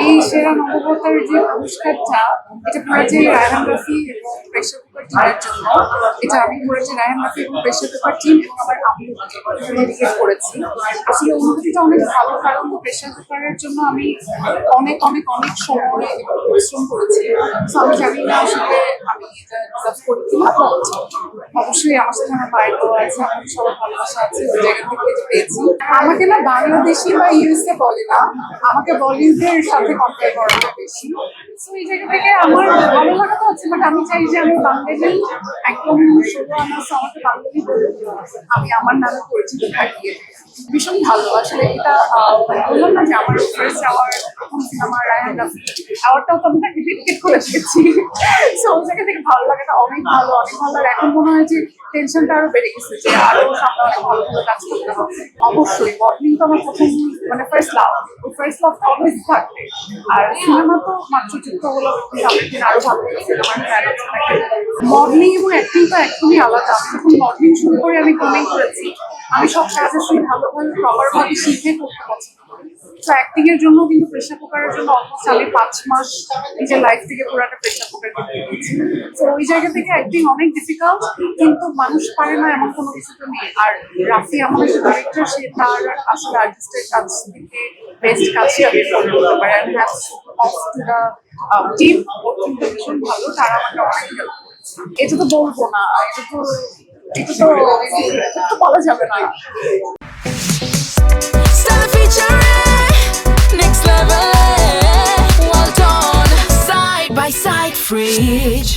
এই সেরা নববর্তার যে পুরস্কারটা, এটা পড়েছে রায়হান রাফি এবং প্রেসার কুকার টিমের জন্য। এটা আমি পড়েছি রায়হান রাফি এবং প্রেসার কুকার টিম এবং আমার আম্মুকে ডেডিকেট করেছি। আসলে অনুভূতিটা অনেক ভালো, কারণ প্রেসার কুকারের জন্য আমি অনেক অনেক অনেক সময় এবং পরিশ্রম করেছি। তো আমি জানি না আসলে আমি এটা ডিজার্ভ করি কিনা, অবশ্যই আমার সাথে আমার বাইরেও আছে, আমার সবার ভালোবাসা আছে, ওই জায়গা থেকে এটা পেয়েছি। আমাকে না বাংলাদেশি বা ইউএসএ বলে না, আমাকে বলিউডের সাথে কম্পেয়ার করাটা বেশি। তো এই জায়গা থেকে আমার ভালো লাগা তো হচ্ছে, বাট আমি চাই যে আমি বাঙালি একদম 16 আনা, আমাকে বাঙালি বলে আমি আমার নামে পরিচিত থাকি। ভীষণ ভালো আসলে এটা বললাম না যে আমার ফার্স্ট অ্যাওয়ার্ড, প্রথম সিনেমা রায়হান রাফি অ্যাওয়ার্ডটাও তো আমি তাকে ডেডিকেট করে এসেছি। সো ওই জায়গা থেকে ভালো লাগাটা অনেক ভালো, অনেক ভালো। আর এখন মনে হয় যে টেনশনটা আরো বেড়ে গেছে যে আরো সামনে অনেক ভালো ভালো কাজ করতে হবে। অবশ্যই মডেলিং তো আমার প্রথম মানে ফার্স্ট লাভ, ওই ফার্স্ট লাভটা অলওয়েজ থাকবে। আর সিনেমা তো মাত্র যুক্ত হলো, সামনের দিন আরো ভালো সিনেমার ফ্যান আছে থাকে। মডেলিং এবং অ্যাক্টিং তো একদমই আলাদা। আমি যখন মডেলিং শুরু করে আমি ঘুমিয়ে করেছি, আমি সব কাজ আসলে ভালোভাবে প্রপারভাবে শিখে করতে পছন্দ করি। তো অ্যাক্টিং এর জন্য কিন্তু প্রেসার কুকারের জন্য অলমোস্ট আমি 5 মাস নিজের লাইফ থেকে পুরো একটা প্রেসার কুকার কিনে দিয়েছি। তো ওই জায়গা থেকে অ্যাক্টিং অনেক ডিফিকাল্ট, কিন্তু মানুষ পারে না এমন কোনো কিছু তো নেই। আর রাফি এমন একটা ডিরেক্টর, সে তার আসলে আর্টিস্টের কাছ থেকে বেস্ট কাজটা বের করে করতে পারে। And hats off to the team. ওর টিমটা ভীষণ ভালো, তারা আমাকে অনেক হেল্প করেছে। এটা তো বলবো না, এটা তো বলা যাবে না। Stella featuring next level. Well done, side by side, Fridge.